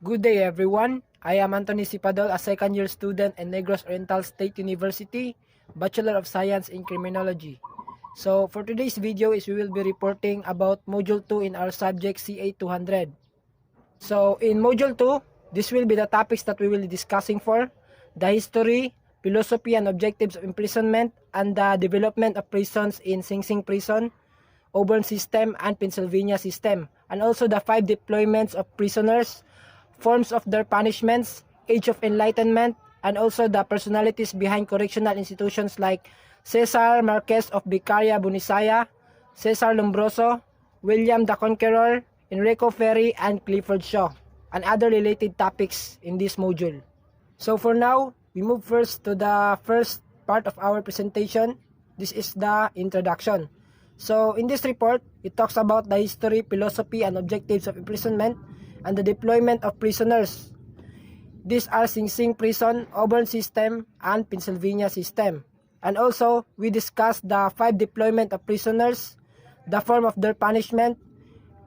Good day everyone. I am Anthony C. Padol, a second-year student in Negros Oriental State University, Bachelor of Science in Criminology. So for today's video we will be reporting about Module 2 in our subject CA 200. So in Module 2, this will be the topics that we will be discussing for: the history, philosophy and objectives of imprisonment, and the development of prisons in Sing Sing Prison, Auburn System, and Pennsylvania System, and also the 5 deployments of prisoners, forms of their punishments, age of enlightenment, and also the personalities behind correctional institutions like Cesar Marquez of Vicaria Bunisaya, Cesar Lombroso, William the Conqueror, Enrico Ferri, and Clifford Shaw, and other related topics in this module. So for now, we move first to the first part of our presentation. This is the introduction. So in this report, it talks about the history, philosophy, and objectives of imprisonment and the deployment of prisoners. These are Sing Sing Prison, Auburn System, and Pennsylvania System. And also, we discussed the 5 deployment of prisoners, the form of their punishment,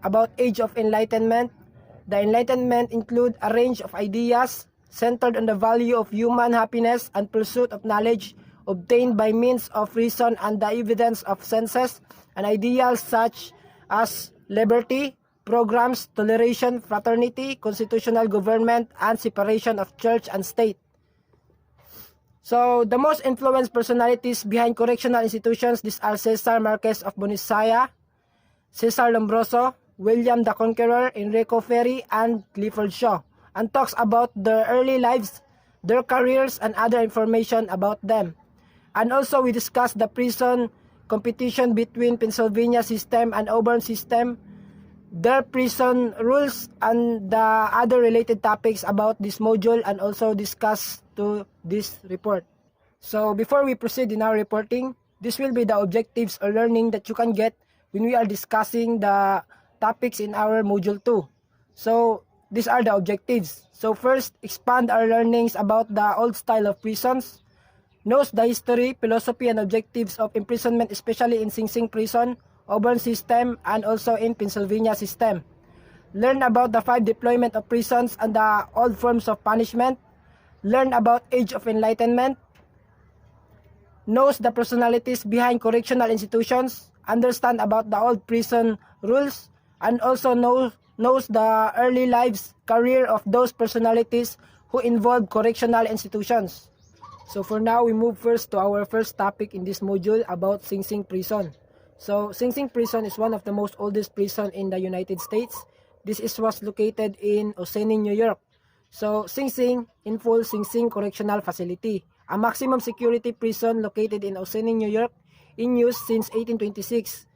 about age of enlightenment. The enlightenment include a range of ideas centered on the value of human happiness and pursuit of knowledge obtained by means of reason and the evidence of senses, and ideals such as liberty, programs, toleration, fraternity, constitutional government, and separation of church and state. So, the most influential personalities behind correctional institutions, these are Cesar Marquez of Bunisaya, Cesar Lombroso, William the Conqueror, Enrico Ferri, and Clifford Shaw, and talks about their early lives, their careers, and other information about them. And also, we discussed the prison competition between Pennsylvania System and Auburn System, their prison rules, and the other related topics about this module, and also discuss to this report. So before we proceed in our reporting, this will be the objectives or learning that you can get when we are discussing the topics in our module 2. So these are the objectives. So first, expand our learnings about the old style of prisons, knows the history, philosophy, and objectives of imprisonment, especially in Sing Sing Prison, Auburn System, and also in Pennsylvania System. Learn about the 5 deployment of prisons and the old forms of punishment. Learn about age of enlightenment. Knows the personalities behind correctional institutions. Understand about the old prison rules. And also knows the early lives, career of those personalities who involve correctional institutions. So for now, we move first to our first topic in this module about Sing Sing Prison. So, Sing Sing Prison is one of the most oldest prison in the United States. This was located in Ossining, New York. So, Sing Sing, in full, Sing Sing Correctional Facility, a maximum security prison located in Ossining, New York, in use since 1826.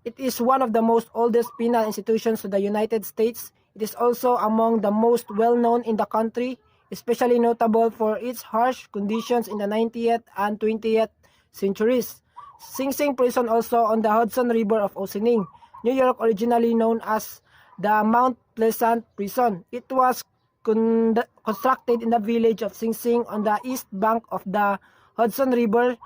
It is one of the most oldest penal institutions to the United States. It is also among the most well-known in the country, especially notable for its harsh conditions in the 19th and 20th centuries. Sing Sing Prison also on the Hudson River of Ossining, New York, originally known as the Mount Pleasant Prison. It was constructed in the village of Sing Sing on the east bank of the Hudson River,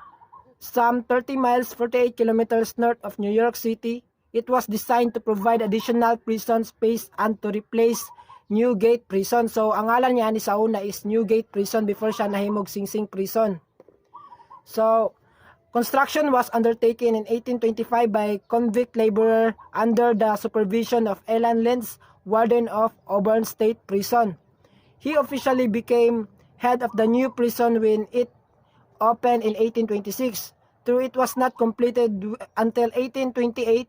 some 30 miles 48 kilometers north of New York City. It was designed to provide additional prison space and to replace Newgate Prison. So, ang ngalan niya ni sa una is Newgate Prison before siya nahimog Sing Sing Prison. So, construction was undertaken in 1825 by convict laborer under the supervision of Elan Lentz, warden of Auburn State Prison. He officially became head of the new prison when it opened in 1826. Though it was not completed until 1828,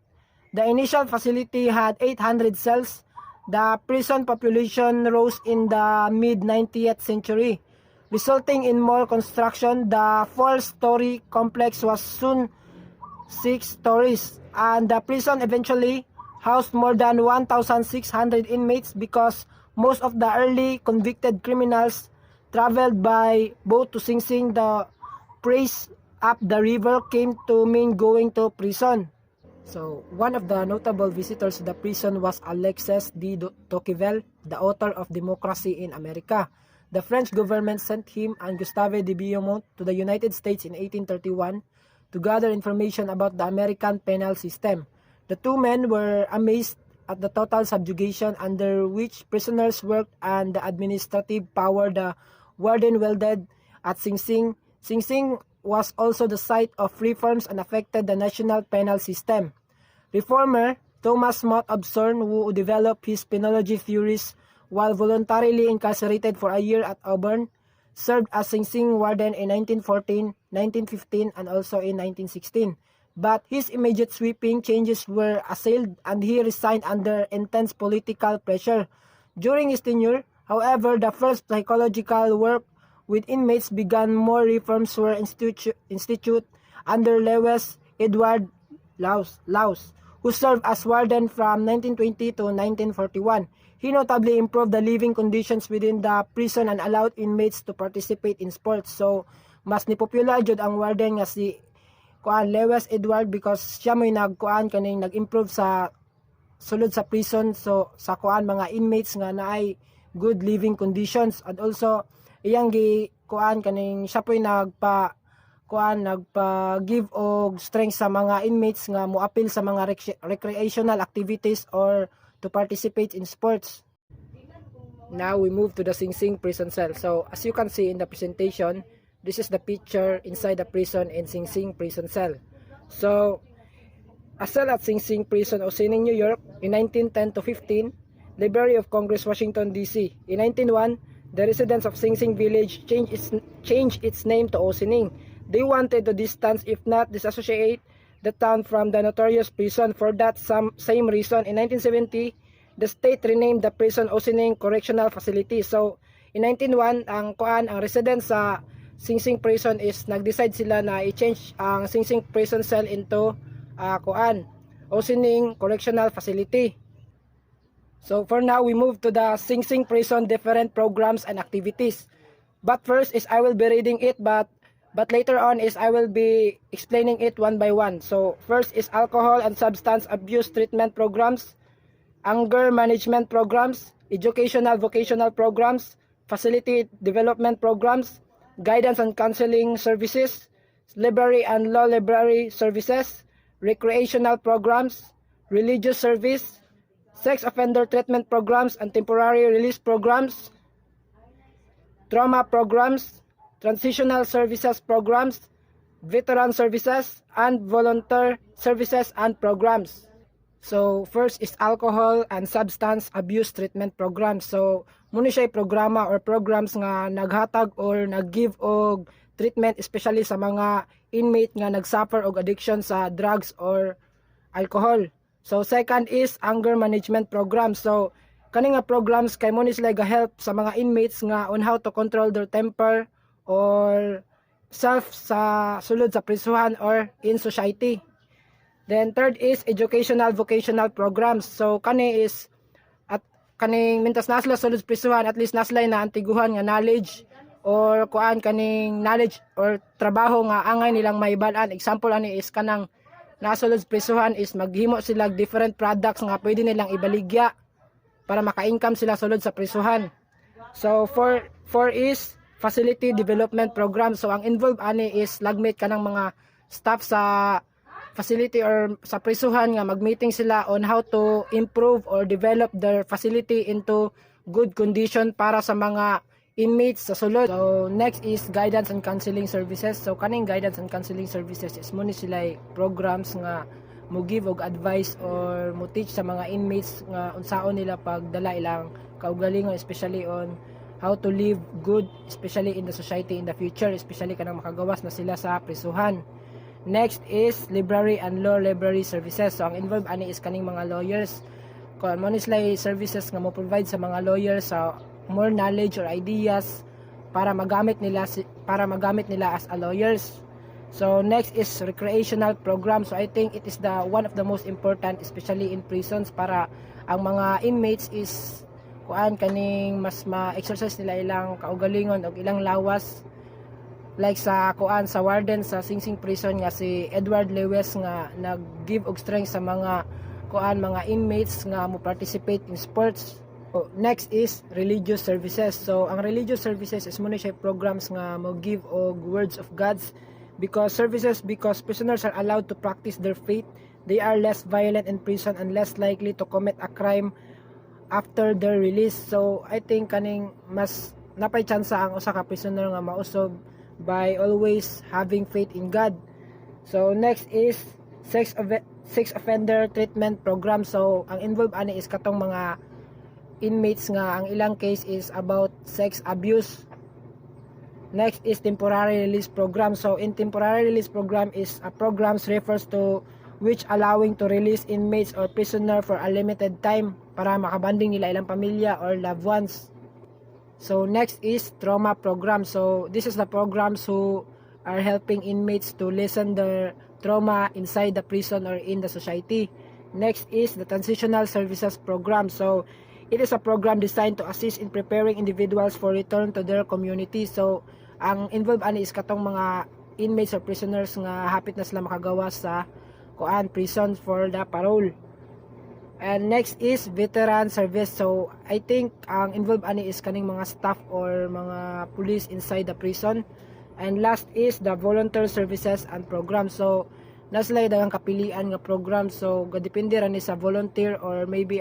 the initial facility had 800 cells. The prison population rose in the mid-19th century, resulting in more construction. The 4-story complex was soon 6 stories, and the prison eventually housed more than 1,600 inmates because most of the early convicted criminals traveled by boat to Sing Sing. The praise up the river came to mean going to prison. So, one of the notable visitors to the prison was Alexis de Tocqueville, the author of Democracy in America. The French government sent him and Gustave de Beaumont to the United States in 1831 to gather information about the American penal system. The two men were amazed at the total subjugation under which prisoners worked and the administrative power the warden wielded at Sing Sing. Sing Sing was also the site of reforms and affected the national penal system. Reformer Thomas Mott Absorn, who developed his penology theories while voluntarily incarcerated for a year at Auburn, served as Sing Sing warden in 1914, 1915, and also in 1916. But his immediate sweeping changes were assailed and he resigned under intense political pressure. During his tenure, however, the first psychological work with inmates began. More reforms were instituted under Lewis Edward Laus, who served as warden from 1920 to 1941. He notably improved the living conditions within the prison and allowed inmates to participate in sports. So, mas ni-popular jud ang warden nga si Lewis Edward because siya may nag-improve sa sulod sa prison. So, sa mga inmates nga naay good living conditions. And also, iyang siya po'y nagpa-give og strength sa mga inmates nga moapil sa mga recreational activities or to participate in sports. Now we move to the Sing Sing prison cell. So as you can see in the presentation, this is the picture inside the prison in Sing Sing prison cell. So a cell at Sing Sing prison Ossining, New York in 1910 to 15, Library of Congress, Washington DC. In 1901, the residents of Sing Sing village changed its name to Ossining. They wanted to distance, if not disassociate, the town from the notorious prison. For that same reason, in 1970, the state renamed the prison Ossining Correctional Facility. So, in 1901, ang residents sa Sing Sing prison is nag-decide sila na i-change ang Sing Sing prison cell into Ossining Correctional Facility. So, for now, we move to the Sing Sing prison different programs and activities. But first is I will be reading it, but later on is I will be explaining it one by one. So first is alcohol and substance abuse treatment programs, anger management programs, educational vocational programs, facility development programs, guidance and counseling services, library and law library services, recreational programs, religious service, sex offender treatment programs and temporary release programs, trauma programs, transitional services programs, veteran services, and volunteer services and programs. So, first is alcohol and substance abuse treatment programs. So, muna siya programa or programs nga naghatag or nag-give og treatment especially sa mga inmate nga nagsuffer og addiction sa drugs or alcohol. So, second is anger management program. So, kani nga programs kay mo ni sila ga-help sa mga inmates nga on how to control their temper or self sa sulod sa prisuhan or in society. Then third is educational vocational programs. So kani is at kaning mintas na sila sulod sa prisuhan, at least naslay na antiguhan nga knowledge or kaning knowledge or trabaho nga angay nilang mahibalan. Example ani is kanang nasulod sa prisuhan is maghimo sila different products nga pwede nilang ibaligya para maka-income sila sulod sa prisuhan. So four is facility development program. So ang involved ani is lagmit kanang mga staff sa facility or sa prisuhan nga magmeeting sila on how to improve or develop their facility into good condition para sa mga inmates sa sulod. So next is guidance and counseling services. So kaning guidance and counseling services is mo ni sila programs nga mo give og advice or mo teach sa mga inmates nga unsaon nila pagdala ilang kaugalingon, especially on how to live good, especially in the society in the future, especially kanang makagawas na sila sa prisuhan. Next is library and law library services. So ang involved ani is kaning mga lawyers. Kung mo ni sila services nga mo provide sa mga lawyers sa more knowledge or ideas para magamit nila as a lawyers. So next is recreational program. So I think it is the one of the most important, especially in prisons, para ang mga inmates is kaning mas ma-exercise nila ilang kaugalingon o ilang lawas, like sa sa warden sa Sing Sing prison nga si Edward Lewis nga nag-give og strength sa mga mga inmates nga mo participate in sports. So, next is religious services. So ang religious services is muna siya programs nga mo give og words of God's because prisoners are allowed to practice their faith. they are less violent in prison and less likely to commit a crime after their release. So I think kaning mas napay tsansa ang usa ka prisoner nga mausog by always having faith in God. So next is sex offender treatment program. So ang involved ani is katong mga inmates nga ang ilang case is about sex abuse. Next is temporary release program. So in temporary release program is a programs refers to which allowing to release inmates or prisoner for a limited time para makabanding nila ilang pamilya or loved ones. So next is trauma program. So this is the programs who are helping inmates to lessen their trauma inside the prison or in the society. Next is the transitional services program. So it is a program designed to assist in preparing individuals for return to their community. So ang involved ani is katong mga inmates or prisoners nga hapit na sila makagawas sa prison for the parole. And next is veteran service. So I think ang involved ani is kaning mga staff or mga police inside the prison. And last is the volunteer services and program. So naslay daghang kapilian nga program. So gadepende ra ni sa volunteer or maybe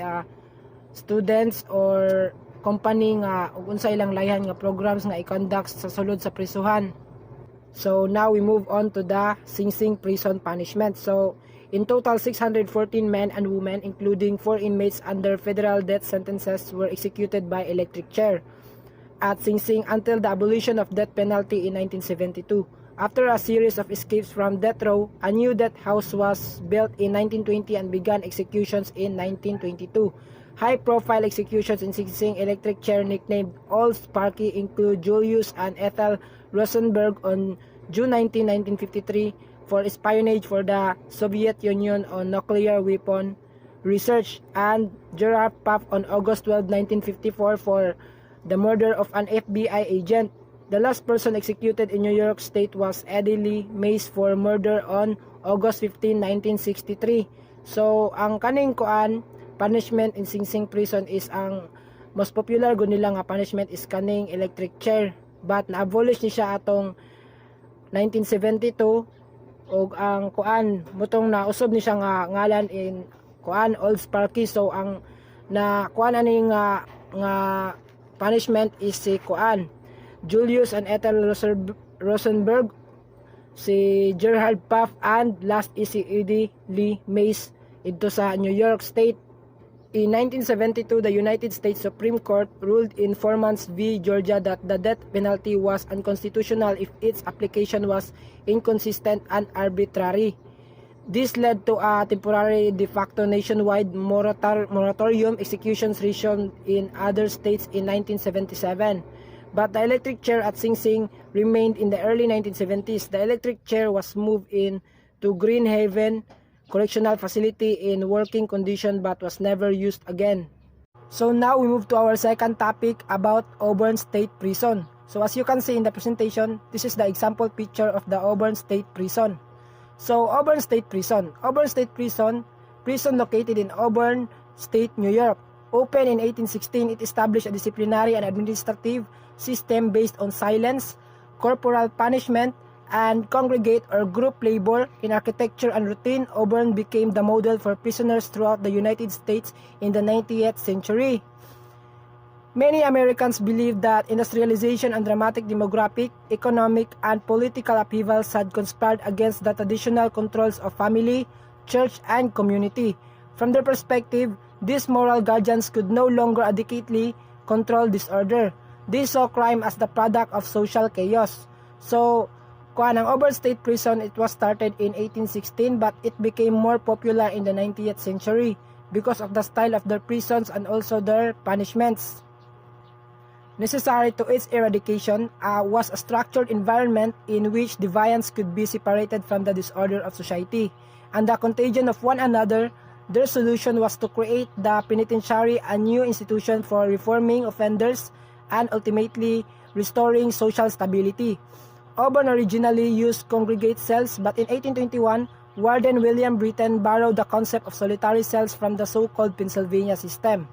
students or company nga ug unsa ilang layhan nga programs nga i-conduct sa sulod sa prisuhan. So now we move on to the Sing Sing prison punishment. So in total 614 men and women including 4 inmates under federal death sentences were executed by electric chair at Sing Sing until the abolition of death penalty in 1972. After a series of escapes from death row, a new death house was built in 1920 and began executions in 1922. High-profile executions in Sing Sing electric chair nicknamed Old Sparky include Julius and Ethel Rosenberg on June 19, 1953 for espionage for the Soviet Union on nuclear weapon research, and Gerard Paff on August 12, 1954 for the murder of an FBI agent. The last person executed in New York State was Eddie Lee Mays for murder on August 15, 1963. So ang kaning punishment in Sing Sing prison is ang most popular gud nila nga punishment is kaning electric chair, but na-abolish ni siya atong 1972 og ang mutong nausob ni siya nga ngalan in Old Sparky. So ang na ani nga punishment is si Julius and Ethel Rosenberg, si Gerard Paff, and last is si Eddie Lee Mays ito sa New York State. In 1972, the United States Supreme Court ruled in Foreman's v. Georgia that the death penalty was unconstitutional if its application was inconsistent and arbitrary. This led to a temporary de facto nationwide moratorium executions resumed in other states in 1977. But the electric chair at Sing Sing remained in the early 1970s. The electric chair was moved in to Green Haven Correctional Facility in working condition but was never used again. So now we move to our second topic about Auburn State Prison. So as you can see in the presentation, this is the example picture of the Auburn State Prison. So Auburn State Prison. Auburn State Prison located in Auburn State, New York. Opened in 1816, it established a disciplinary and administrative system based on silence, corporal punishment, and congregate or group labor. In architecture and routine, Auburn became the model for prisoners throughout the United States in the 19th century. Many Americans believe that industrialization and dramatic demographic, economic, and political upheavals had conspired against the traditional controls of family, church, and community. From their perspective, these moral guardians could no longer adequately control disorder. They saw crime as the product of social chaos. So, ang Auburn State Prison, it was started in 1816 but it became more popular in the 19th century because of the style of their prisons and also their punishments. Necessary to its eradication was a structured environment in which deviants could be separated from the disorder of society and the contagion of one another. Their solution was to create the penitentiary, a new institution for reforming offenders and ultimately restoring social stability. Auburn originally used congregate cells, but in 1821, Warden William Britton borrowed the concept of solitary cells from the so-called Pennsylvania system.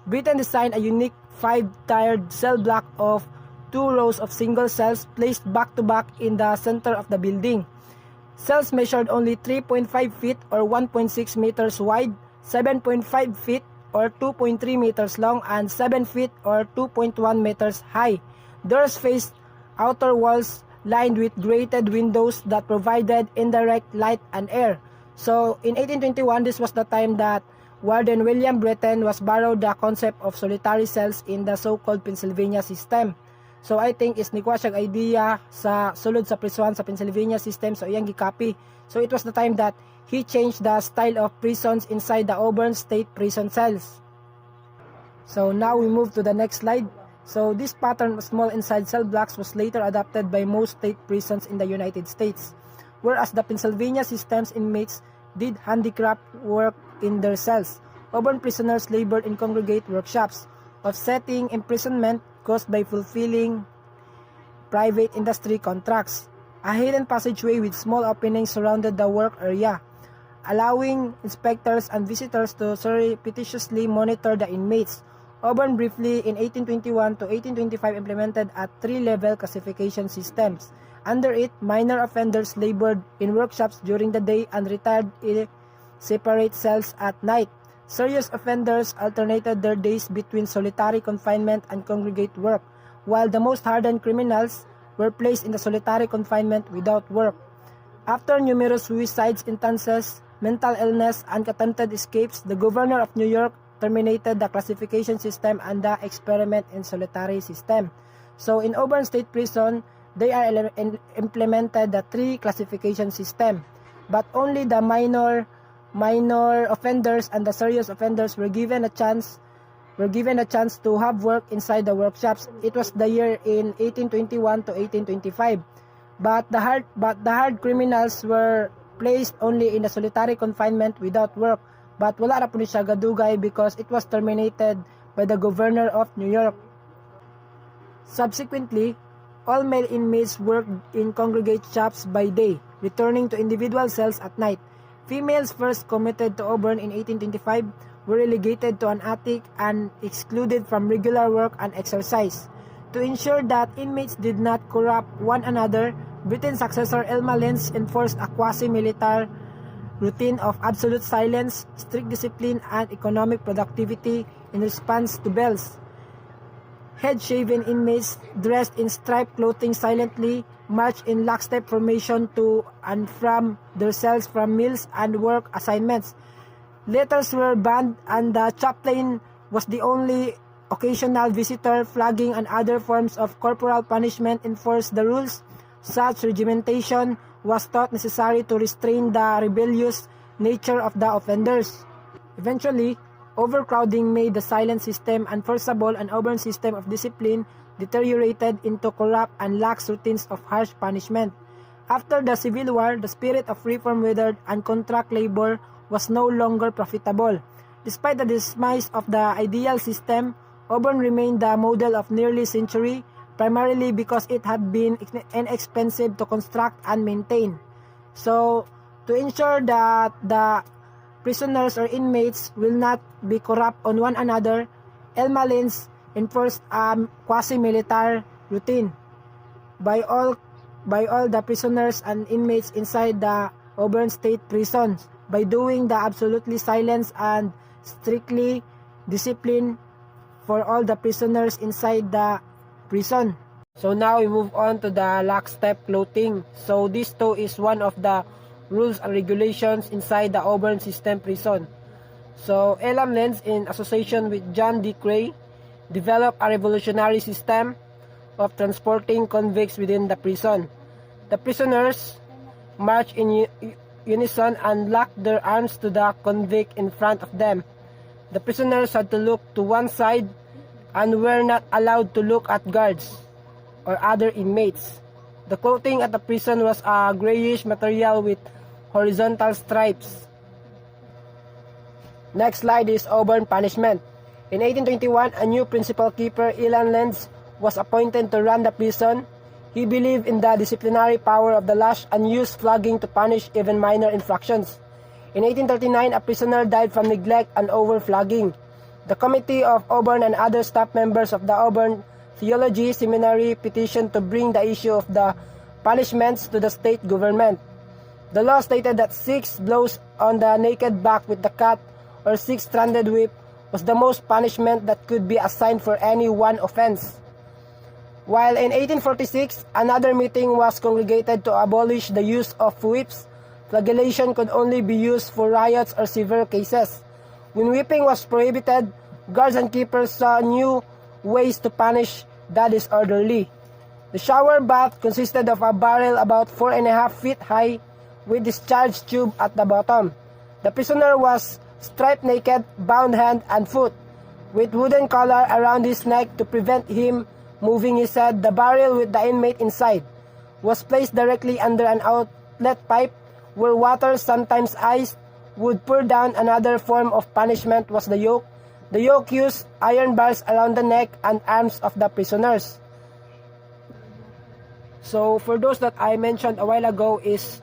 Britton designed a unique 5-tiered cell block of 2 rows of single cells placed back-to-back in the center of the building. Cells measured only 3.5 feet or 1.6 meters wide, 7.5 feet or 2.3 meters long, and 7 feet or 2.1 meters high. Doors faced outer walls lined with grated windows that provided indirect light and air. So in 1821, this was the time that Warden William Breton was borrowed the concept of solitary cells in the so-called Pennsylvania system. So I think is nikuha siyang idea sa sulod sa prison sa Pennsylvania system, so iyang gicopy. So it was the time that he changed the style of prisons inside the Auburn State Prison cells. So now we move to the next slide. So this pattern of small inside cell blocks was later adopted by most state prisons in the United States. Whereas the Pennsylvania system's inmates did handicraft work in their cells, Auburn prisoners labored in congregate workshops, offsetting imprisonment caused by fulfilling private industry contracts. A hidden passageway with small openings surrounded the work area, allowing inspectors and visitors to surreptitiously monitor the inmates. Auburn briefly in 1821 to 1825 implemented a three-level classification systems. Under it, minor offenders labored in workshops during the day and retired in separate cells at night. Serious offenders alternated their days between solitary confinement and congregate work, while the most hardened criminals were placed in the solitary confinement without work. After numerous suicides instances, mental illness, and attempted escapes, the governor of New York terminated the classification system and the experiment in solitary system. So in Auburn State Prison, they are implemented the three classification system, but only the minor offenders and the serious offenders were given a chance to have work inside the workshops. It was the year in 1821 to 1825. But the hard criminals were placed only in the solitary confinement without work. But wala ra po siya gadugay because it was terminated by the governor of New York. Subsequently, all male inmates worked in congregate shops by day, returning to individual cells at night. Females first committed to Auburn in 1825 were relegated to an attic and excluded from regular work and exercise. To ensure that inmates did not corrupt one another, Britain's successor Elma Lenz enforced a quasi-military routine of absolute silence, strict discipline, and economic productivity in response to bells. Head-shaven inmates dressed in striped clothing silently marched in lockstep formation to and from their cells from meals and work assignments. Letters were banned and the chaplain was the only occasional visitor. Flogging and other forms of corporal punishment enforced the rules. Such regimentation was thought necessary to restrain the rebellious nature of the offenders. Eventually, overcrowding made the silent system unenforceable and Auburn system of discipline deteriorated into corrupt and lax routines of harsh punishment. After the Civil War, the spirit of reform withered and contract labor was no longer profitable. Despite the demise of the ideal system, Auburn remained the model of nearly century, primarily because it had been inexpensive to construct and maintain. So, to ensure that the prisoners or inmates will not be corrupt on one another, Elma Lenz enforced a quasi-military routine by all the prisoners and inmates inside the Auburn State prisons by doing the absolutely silence and strictly discipline for all the prisoners inside the prison. So now we move on to the lockstep clothing. So this too is one of the rules and regulations inside the Auburn System prison. So Elam Lenz, in association with John D. Cray, developed a revolutionary system of transporting convicts within the prison. The prisoners marched in unison and locked their arms to the convict in front of them. The prisoners had to look to one side and were not allowed to look at guards or other inmates. The clothing at the prison was a grayish material with horizontal stripes. Next slide is Auburn punishment. In 1821, a new principal keeper, Elam Lenz, was appointed to run the prison. He believed in the disciplinary power of the lash and used flogging to punish even minor infractions. In 1839, a prisoner died from neglect and overflogging. The Committee of Auburn and other staff members of the Auburn Theology Seminary petitioned to bring the issue of the punishments to the state government. The law stated that 6 blows on the naked back with the cat or 6-stranded whip was the most punishment that could be assigned for any one offense. While in 1846, another meeting was congregated to abolish the use of whips, flagellation could only be used for riots or severe cases. When whipping was prohibited, guards and keepers saw new ways to punish the disorderly. The shower bath consisted of a barrel about 4.5 feet high with discharge tube at the bottom. The prisoner was stripped naked, bound hand and foot, with wooden collar around his neck to prevent him moving his head. The barrel with the inmate inside was placed directly under an outlet pipe where water, sometimes ice, would pour down. Another form of punishment was the yoke. The yoke used iron bars around the neck and arms of the prisoners. So for those that I mentioned a while ago is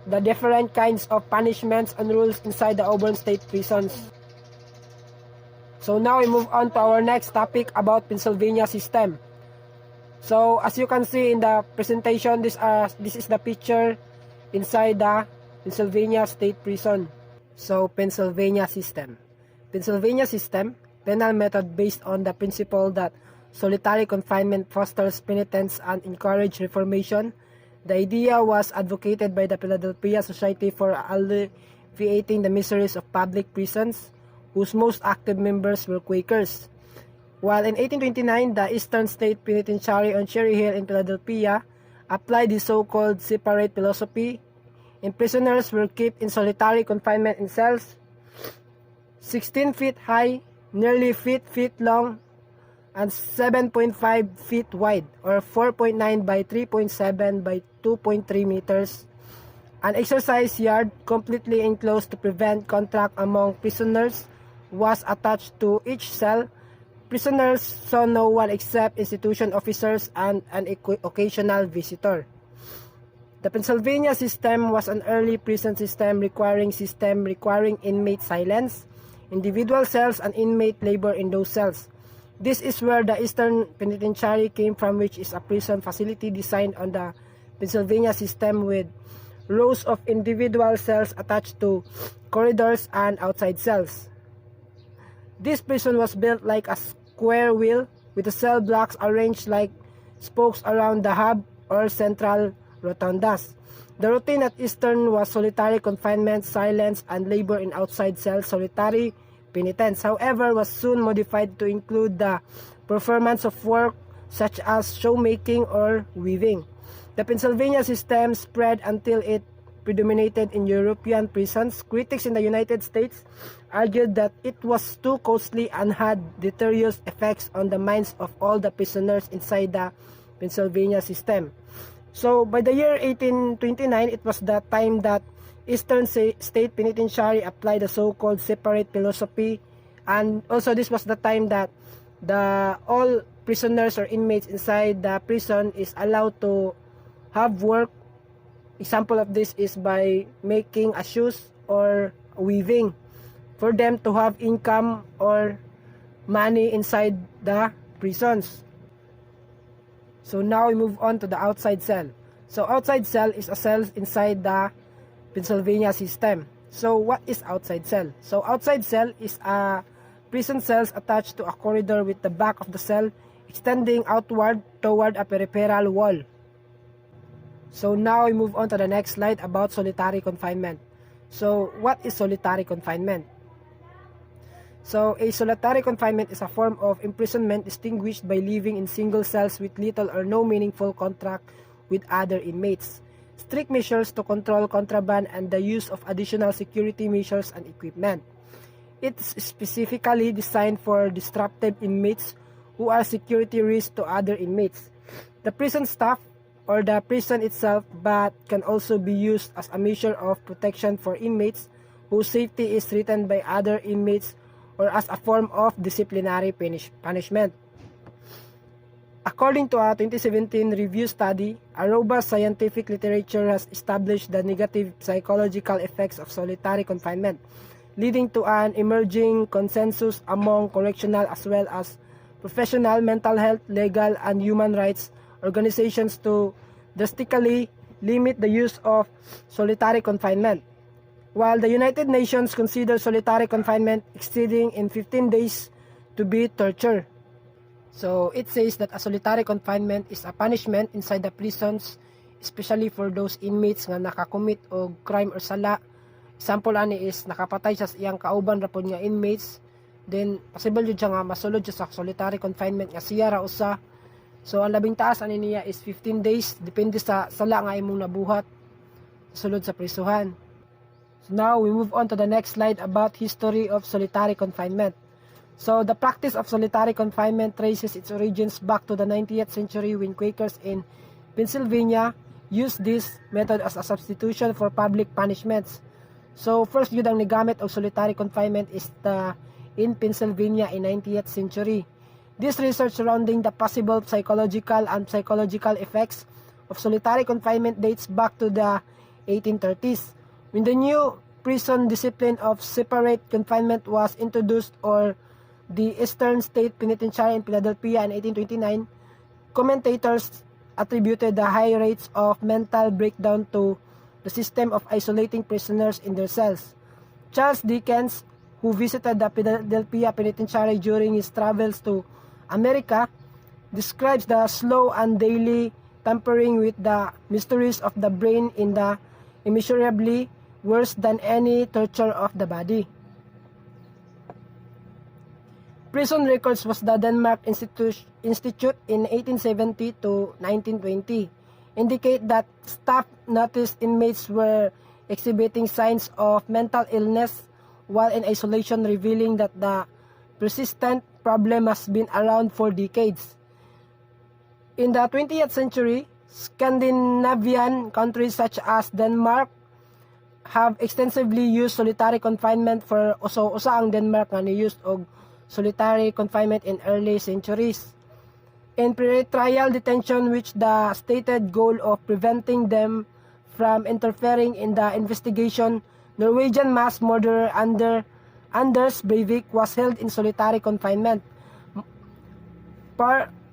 the different kinds of punishments and rules inside the Auburn State prisons. So now we move on to our next topic about Pennsylvania system. So as you can see in the presentation, this is the picture inside the Pennsylvania State Prison. So Pennsylvania system. Pennsylvania system, penal method based on the principle that solitary confinement fosters penitence and encourages reformation. The idea was advocated by the Philadelphia Society for Alleviating the Miseries of Public Prisons, whose most active members were Quakers. While in 1829, the Eastern State Penitentiary on Cherry Hill in Philadelphia applied the so-called separate philosophy, and prisoners were kept in solitary confinement in cells 16 feet high, nearly 8 feet long, and 7.5 feet wide, or 4.9 by 3.7 by 2.3 meters. An exercise yard completely enclosed to prevent contact among prisoners was attached to each cell. Prisoners saw no one except institution officers and an occasional visitor. The Pennsylvania system was an early prison system requiring inmate silence, individual cells, and inmate labor in those cells. This is where the Eastern Penitentiary came from, which is a prison facility designed on the Pennsylvania system with rows of individual cells attached to corridors and outside cells. This prison was built like a square wheel with the cell blocks arranged like spokes around the hub or central rotundas. The routine at Eastern was solitary confinement, silence, and labor in outside cells. Solitary penitence, however, was soon modified to include the performance of work such as showmaking or weaving. The Pennsylvania system spread until it predominated in European prisons. Critics in the United States argued that it was too costly and had deleterious effects on the minds of all the prisoners inside the Pennsylvania system. So by the year 1829, it was the time that Eastern State Penitentiary applied the so-called separate philosophy, and also this was the time that all prisoners or inmates inside the prison is allowed to have work. Example of this is by making a shoes or weaving for them to have income or money inside the prisons. So now we move on to the outside cell. So outside cell is a cell inside the Pennsylvania system. So what is outside cell? So outside cell is a prison cells attached to a corridor with the back of the cell extending outward toward a peripheral wall. So now we move on to the next slide about solitary confinement. So what is solitary confinement? So a solitary confinement is a form of imprisonment distinguished by living in single cells with little or no meaningful contact with other inmates. Strict measures to control contraband and the use of additional security measures and equipment. It's specifically designed for disruptive inmates who are security risks to other inmates. The prison staff or the prison itself, but can also be used as a measure of protection for inmates whose safety is threatened by other inmates or as a form of disciplinary punishment. According to a 2017 review study, a robust scientific literature has established the negative psychological effects of solitary confinement, leading to an emerging consensus among correctional as well as professional mental health, legal, and human rights organizations to drastically limit the use of solitary confinement, while the United Nations considers solitary confinement exceeding in 15 days to be torture. So it says that a solitary confinement is a punishment inside the prisons, especially for those inmates nga nakakommit og crime or sala. Example ani is nakapatay siya sa iyang kauban ra pod nga inmates, then possible jud siya nga masulod siya sa solitary confinement nga siya ra usa. So ang labing taas ani niya is 15 days, depende sa sala nga imong nabuhat sulod sa prisuhan. So now we move on to the next slide about history of solitary confinement. So the practice of solitary confinement traces its origins back to the 19th century when Quakers in Pennsylvania used this method as a substitution for public punishments. So first yun ang nigamit og solitary confinement is in Pennsylvania in 19th century. This research surrounding the possible psychological and psychological effects of solitary confinement dates back to the 1830s, when the new prison discipline of separate confinement was introduced, or the Eastern State Penitentiary in Philadelphia in 1829. Commentators attributed the high rates of mental breakdown to the system of isolating prisoners in their cells. Charles Dickens, who visited the Philadelphia Penitentiary during his travels to America, describes the slow and daily tampering with the mysteries of the brain in the immeasurably worse than any torture of the body. Prison records was the Denmark Institute in 1870 to 1920 indicate that staff noticed inmates were exhibiting signs of mental illness while in isolation, revealing that the persistent problem has been around for decades. In the 20th century, Scandinavian countries such as Denmark have extensively used solitary confinement for usa ang Denmark nga ni-used og solitary confinement in early centuries. In pre-trial detention, which the stated goal of preventing them from interfering in the investigation, Norwegian mass murderer Anders Breivik was held in solitary confinement,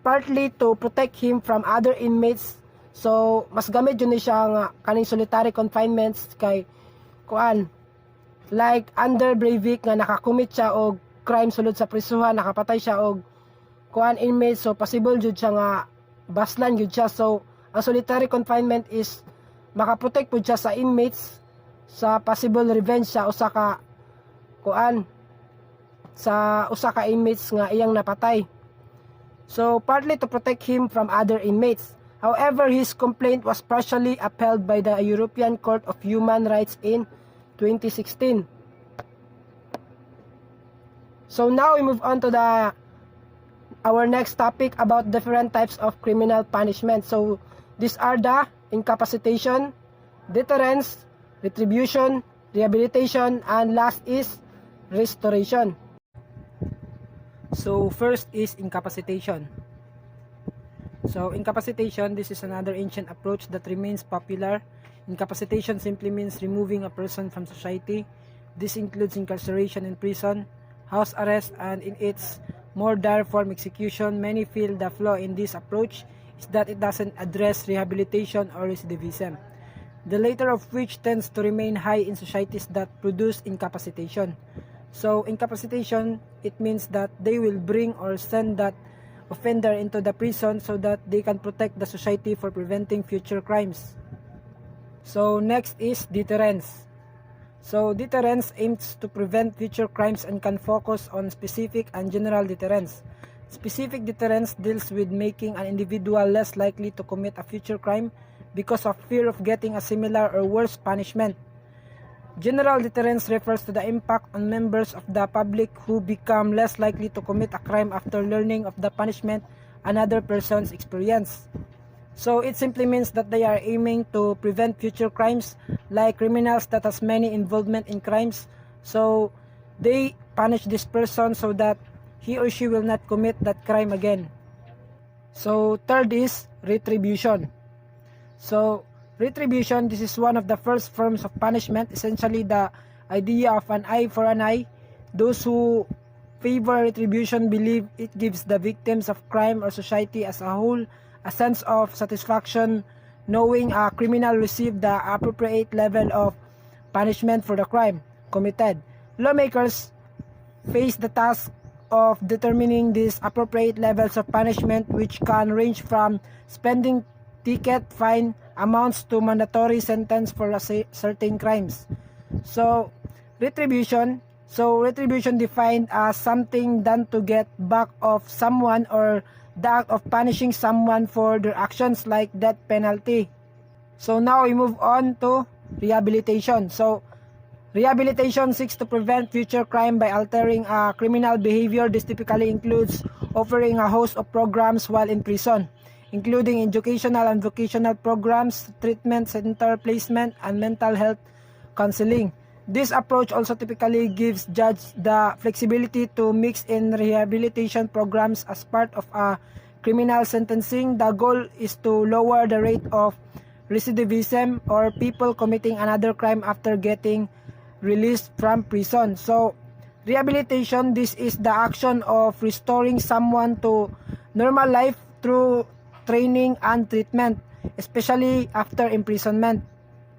partly to protect him from other inmates. So mas gamit yun siya nga kaning solitary confinements kay kuan, like Anders Breivik nga nakakumit siya og crime sulod sa prisuhan, nakapatay siya og kuan inmates, so possible jud siya nga baslan jud siya. So ang solitary confinement is makaprotect pud siya sa inmates sa possible revenge sa usa ka kuan, sa usa ka inmates nga iyang napatay. So partly to protect him from other inmates. However, his complaint was partially upheld by the European Court of Human Rights in 2016. So now we move on to our next topic about different types of criminal punishment. So these are the incapacitation, deterrence, retribution, rehabilitation, and last is restoration. So first is incapacitation. So incapacitation, this is another ancient approach that remains popular. Incapacitation simply means removing a person from society. This includes incarceration in prison, house arrest, and in its more dire form, execution. Many feel the flaw in this approach is that it doesn't address rehabilitation or recidivism, the latter of which tends to remain high in societies that produce incapacitation. So incapacitation, it means that they will bring or send that offender into the prison so that they can protect the society for preventing future crimes. So next is deterrence. So deterrence aims to prevent future crimes and can focus on specific and general deterrence. Specific deterrence deals with making an individual less likely to commit a future crime because of fear of getting a similar or worse punishment. General deterrence refers to the impact on members of the public who become less likely to commit a crime after learning of the punishment another person's experience. So it simply means that they are aiming to prevent future crimes, like criminals that has many involvement in crimes. So they punish this person so that he or she will not commit that crime again. So third is retribution. So retribution, this is one of the first forms of punishment, essentially the idea of an eye for an eye. Those who favor retribution believe it gives the victims of crime or society as a whole a sense of satisfaction, knowing a criminal received the appropriate level of punishment for the crime committed. Lawmakers face the task of determining these appropriate levels of punishment, which can range from spending ticket fine amounts to mandatory sentence for certain crimes. So retribution defined as something done to get back of someone or the act of punishing someone for their actions, like death penalty. So now we move on to rehabilitation. So rehabilitation seeks to prevent future crime by altering a criminal behavior. This typically includes offering a host of programs while in prison, including educational and vocational programs, treatment center placement, and mental health counseling. This approach also typically gives judges the flexibility to mix in rehabilitation programs as part of a criminal sentencing. The goal is to lower the rate of recidivism, or people committing another crime after getting released from prison. So rehabilitation, this is the action of restoring someone to normal life through training and treatment, especially after imprisonment.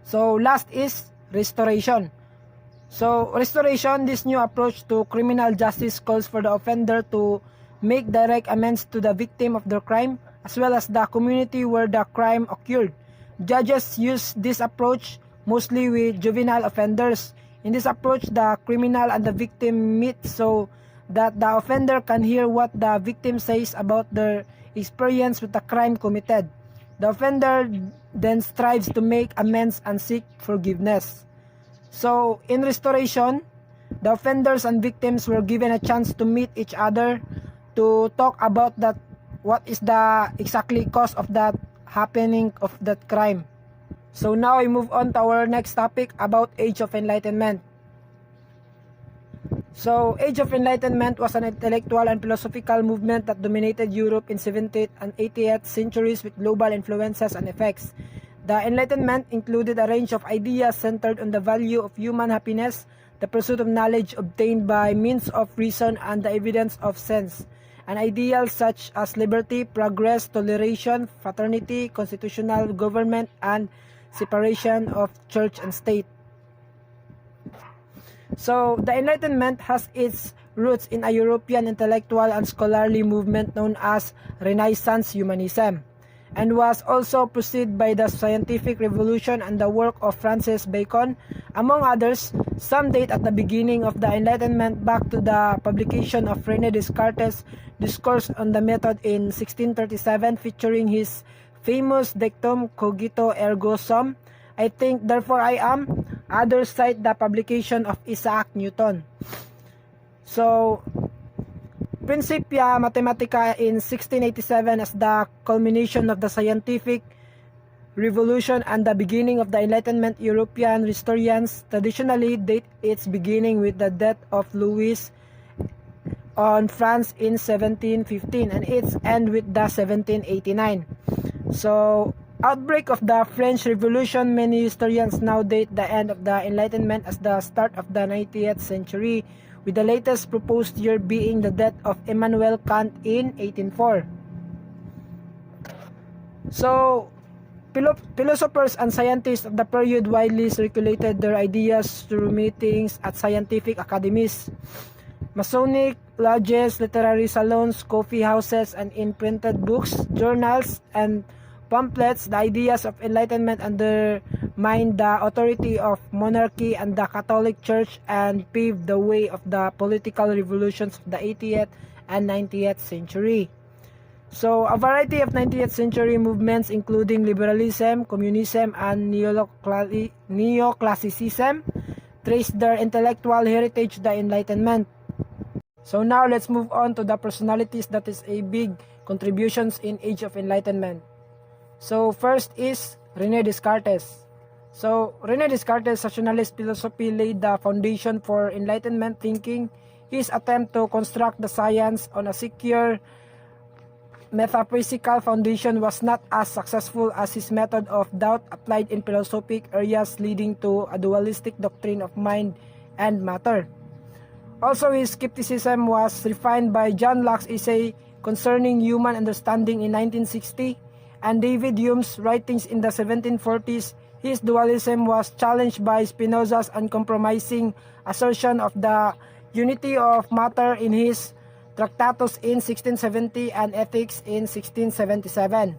So last is restoration. So restoration, this new approach to criminal justice calls for the offender to make direct amends to the victim of the crime as well as the community where the crime occurred. Judges use this approach mostly with juvenile offenders. In this approach, the criminal and the victim meet so that the offender can hear what the victim says about their experience with the crime committed. The offender then strives to make amends and seek forgiveness. So in restoration, the offenders and victims were given a chance to meet each other to talk about that, what is the exactly cause of that happening of that crime. So now we move on to our next topic about Age of Enlightenment. So Age of Enlightenment was an intellectual and philosophical movement that dominated Europe in 17th and 18th centuries with global influences and effects. The Enlightenment included a range of ideas centered on the value of human happiness, the pursuit of knowledge obtained by means of reason, and the evidence of sense, and ideals such as liberty, progress, toleration, fraternity, constitutional government, and separation of church and state. So the Enlightenment has its roots in a European intellectual and scholarly movement known as Renaissance humanism, and was also preceded by the scientific revolution and the work of Francis Bacon. Among others, some date at the beginning of the Enlightenment back to the publication of René Descartes' Discourse on the Method in 1637, featuring his famous dictum cogito ergo sum, I think therefore I am. Others cite the publication of Isaac Newton. So Principia Mathematica in 1687 as the culmination of the scientific revolution and the beginning of the Enlightenment. European historians traditionally date its beginning with the death of Louis on France in 1715 and its end with the 1789. So outbreak of the French Revolution, many historians now date the end of the Enlightenment as the start of the 19th century, with the latest proposed year being the death of Immanuel Kant in 1804. So, philosophers and scientists of the period widely circulated their ideas through meetings at scientific academies, Masonic lodges, literary salons, coffee houses, and in printed books, journals, and pamphlets. The ideas of Enlightenment undermined the authority of monarchy and the Catholic Church and paved the way of the political revolutions of the 18th and 19th century. So, a variety of 19th century movements including liberalism, communism, and neoclassicism traced their intellectual heritage to the Enlightenment. So now let's move on to the personalities that is a big contributions in Age of Enlightenment. So first is René Descartes. So René Descartes' rationalist philosophy laid the foundation for Enlightenment thinking. His attempt to construct the science on a secure metaphysical foundation was not as successful as his method of doubt applied in philosophic areas, leading to a dualistic doctrine of mind and matter. Also, his skepticism was refined by John Locke's essay concerning human understanding in 1960, and David Hume's writings in the 1740s, his dualism was challenged by Spinoza's uncompromising assertion of the unity of matter in his Tractatus in 1670 and Ethics in 1677.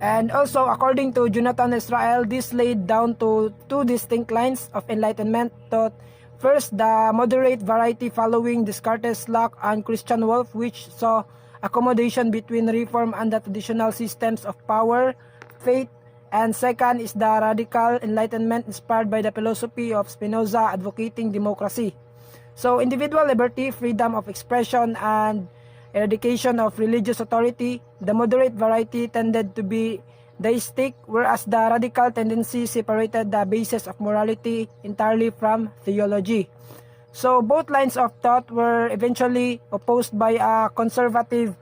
And also, according to Jonathan Israel, this laid down to two distinct lines of enlightenment thought. First, the moderate variety following Descartes, Locke, and Christian Wolff, which saw accommodation between reform and the traditional systems of power, faith, and second is the radical enlightenment inspired by the philosophy of Spinoza advocating democracy. So, individual liberty, freedom of expression, and eradication of religious authority. The moderate variety tended to be deistic, whereas the radical tendency separated the basis of morality entirely from theology. So both lines of thought were eventually opposed by a conservative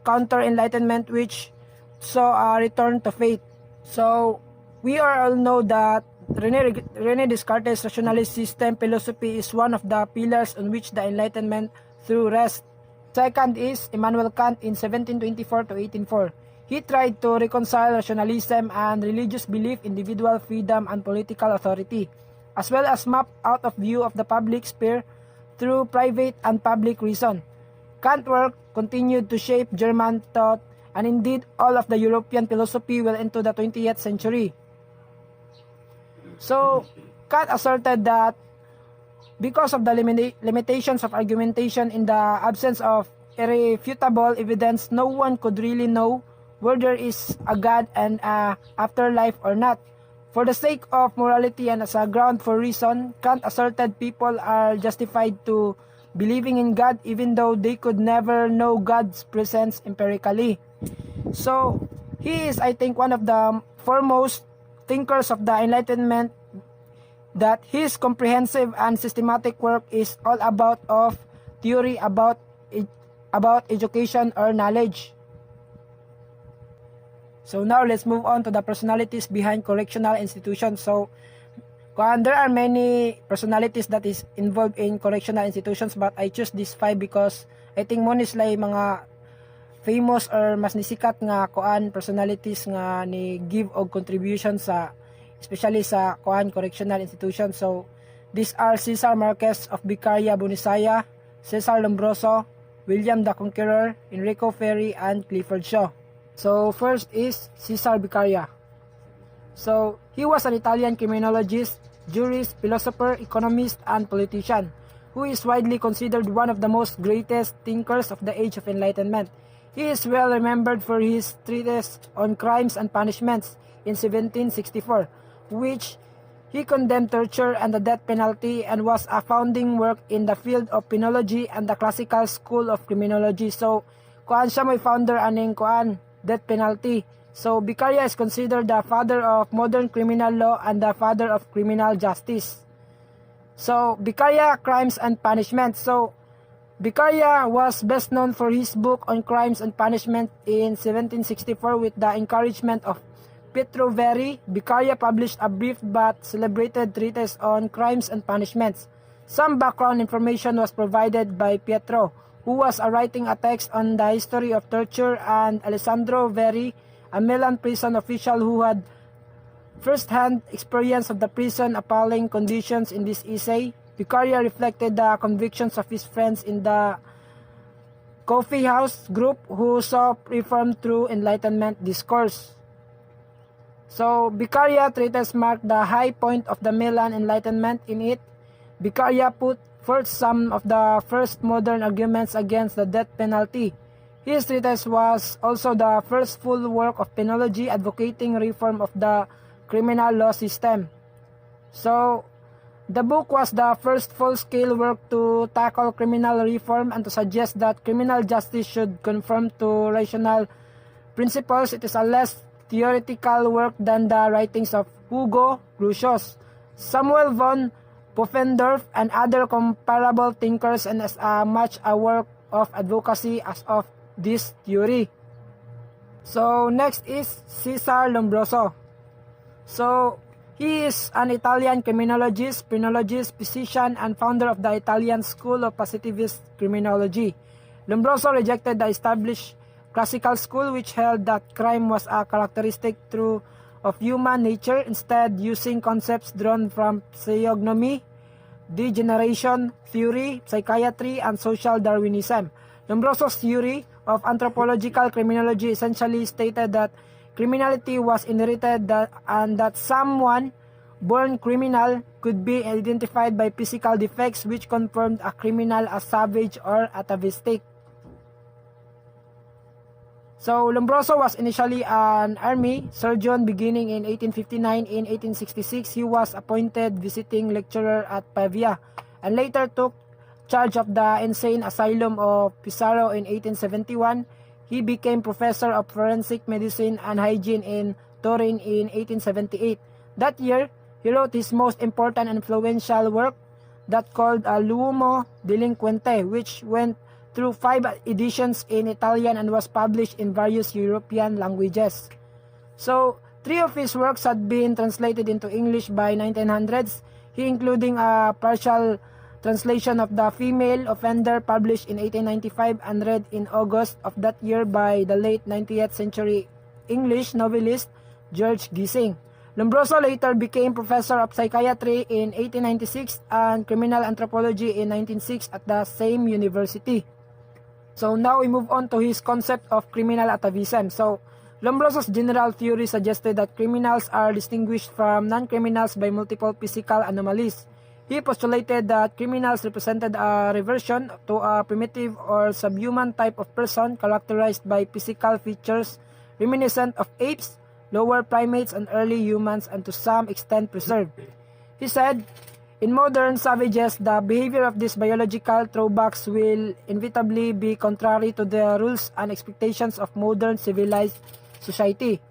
counter-enlightenment which saw a return to faith. So we all know that René Descartes' rationalist system philosophy is one of the pillars on which the Enlightenment threw rest. Second is Immanuel Kant in 1724 to 1804. He tried to reconcile rationalism and religious belief, individual freedom, and political authority, as well as map out of view of the public sphere through private and public reason. Kant's work continued to shape German thought and indeed all of the European philosophy well into the 20th century. So, Kant asserted that because of the limitations of argumentation in the absence of irrefutable evidence, no one could really know whether there is a God and a afterlife or not. For the sake of morality and as a ground for reason, Kant asserted people are justified to believing in God even though they could never know God's presence empirically. So, he is, I think, one of the foremost thinkers of the Enlightenment, that his comprehensive and systematic work is all about of theory about education or knowledge. So now let's move on to the personalities behind correctional institutions. So there are many personalities that is involved in correctional institutions, but I choose these 5 because I think mo sila mga famous or mas nisikat nga personalities nga ni give og contribution sa especially sa correctional institution. So these are Cesar Marquez of Vicaria Buenosaya, Cesar Lombroso, William the Conqueror, Enrico Ferri, and Clifford Shaw. So first is Cesar Beccaria. So he was an Italian criminologist, jurist, philosopher, economist, and politician who is widely considered one of the most greatest thinkers of the Age of Enlightenment. He is well remembered for his treatise on crimes and punishments in 1764, which he condemned torture and the death penalty and was a founding work in the field of penology and the classical school of criminology. So siya may founder aning death penalty. So Beccaria is considered the father of modern criminal law and the father of criminal justice. So Beccaria, Crimes and Punishment. So Beccaria was best known for his book on crimes and punishment in 1764 with the encouragement of Pietro Verri. Beccaria published a brief but celebrated treatise on crimes and punishments. Some background information was provided by Pietro, who was writing a text on the history of torture, and Alessandro Verri, a Milan prison official who had first-hand experience of the prison appalling conditions in this essay. Beccaria reflected the convictions of his friends in the coffee house group who saw reform through Enlightenment discourse. So, Beccaria treatise marked the high point of the Milan Enlightenment. In it, Beccaria put forth some of the first modern arguments against the death penalty. His treatise was also the first full work of penology advocating reform of the criminal law system. So, the book was the first full-scale work to tackle criminal reform and to suggest that criminal justice should conform to rational principles. It is a less theoretical work than the writings of Hugo Grotius, Samuel von Pufendorf, and other comparable thinkers, and as much a work of advocacy as of this theory. So next is Cesar Lombroso. So he is an Italian criminologist, penologist, physician, and founder of the Italian School of Positivist Criminology. Lombroso rejected the established classical school, which held that crime was a characteristic trait of human nature, instead using concepts drawn from physiognomy, degeneration theory, psychiatry, and social Darwinism. Lombroso's theory of anthropological criminology essentially stated that criminality was inherited and that someone born criminal could be identified by physical defects which confirmed a criminal as savage or atavistic. So, Lombroso was initially an army surgeon beginning in 1859. In 1866, he was appointed visiting lecturer at Pavia and later took charge of the insane asylum of Pizarro in 1871. He became professor of forensic medicine and hygiene in Turin in 1878. That year, he wrote his most important and influential work, that called L'Uomo Delinquente, which went through 5 editions in Italian and was published in various European languages. So, 3 of his works had been translated into English by 1900s, he including a partial translation of The Female Offender published in 1895 and read in August of that year by the late 19th century English novelist George Gissing. Lombroso later became professor of psychiatry in 1896 and criminal anthropology in 1906 at the same university. So now we move on to his concept of criminal atavism. So Lombroso's general theory suggested that criminals are distinguished from non-criminals by multiple physical anomalies. He postulated that criminals represented a reversion to a primitive or subhuman type of person characterized by physical features reminiscent of apes, lower primates, and early humans, and to some extent preserved. He said, in modern savages, the behavior of these biological throwbacks will inevitably be contrary to the rules and expectations of modern civilized society.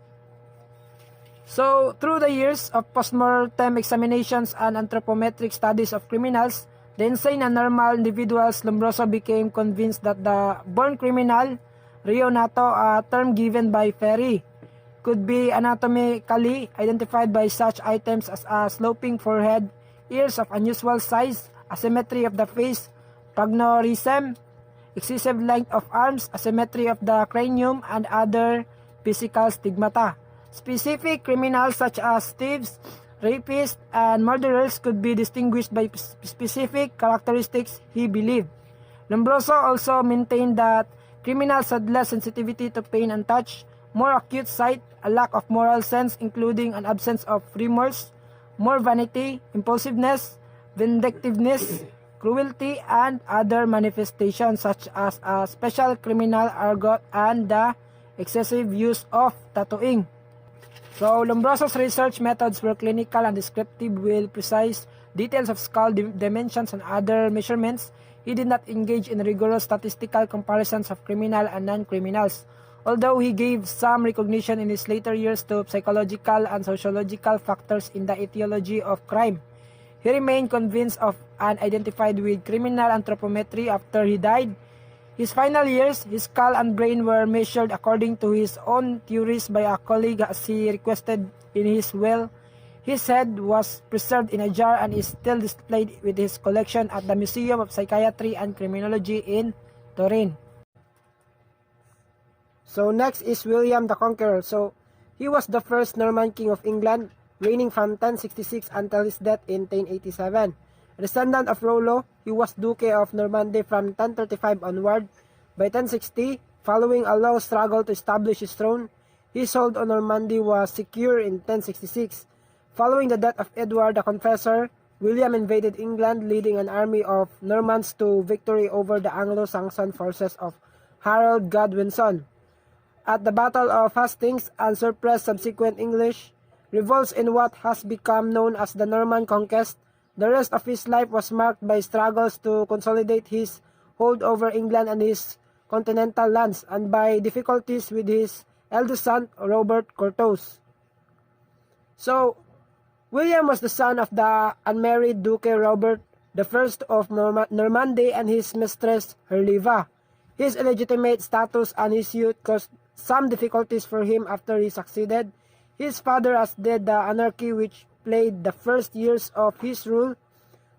So, through the years of post-mortem examinations and anthropometric studies of criminals, the insane and normal individuals, Lombroso became convinced that the born criminal, Rio Nato, a term given by Ferry, could be anatomically identified by such items as a sloping forehead, ears of unusual size, asymmetry of the face, pagnorism, excessive length of arms, asymmetry of the cranium, and other physical stigmata. Specific criminals such as thieves, rapists, and murderers could be distinguished by specific characteristics, he believed. Lombroso also maintained that criminals had less sensitivity to pain and touch, more acute sight, a lack of moral sense including an absence of remorse, more vanity, impulsiveness, vindictiveness, cruelty, and other manifestations such as a special criminal argot and the excessive use of tattooing. So, Lombroso's research methods were clinical and descriptive with precise details of skull dimensions and other measurements. He did not engage in rigorous statistical comparisons of criminal and non-criminals, although he gave some recognition in his later years to psychological and sociological factors in the etiology of crime. He remained convinced of and identified with criminal anthropometry after he died. His final years, his skull and brain were measured according to his own theories by a colleague as he requested in his will. His head was preserved in a jar and is still displayed with his collection at the Museum of Psychiatry and Criminology in Turin. So next is William the Conqueror. So he was the first Norman king of England, reigning from 1066 until his death in 1087. A descendant of Rollo, he was Duke of Normandy from 1035 onward. By 1060, following a long struggle to establish his throne, his hold on Normandy was secure in 1066. Following the death of Edward the Confessor, William invaded England, leading an army of Normans to victory over the Anglo-Saxon forces of Harold Godwinson. At the Battle of Hastings and suppressed subsequent English revolts in what has become known as the Norman Conquest, the rest of his life was marked by struggles to consolidate his hold over England and his continental lands, and by difficulties with his eldest son, Robert Curthose. So, William was the son of the unmarried Duke Robert I of Normandy and his mistress, Herliva. His illegitimate status and his youth caused some difficulties for him after he succeeded. His father as did the anarchy which played the first years of his rule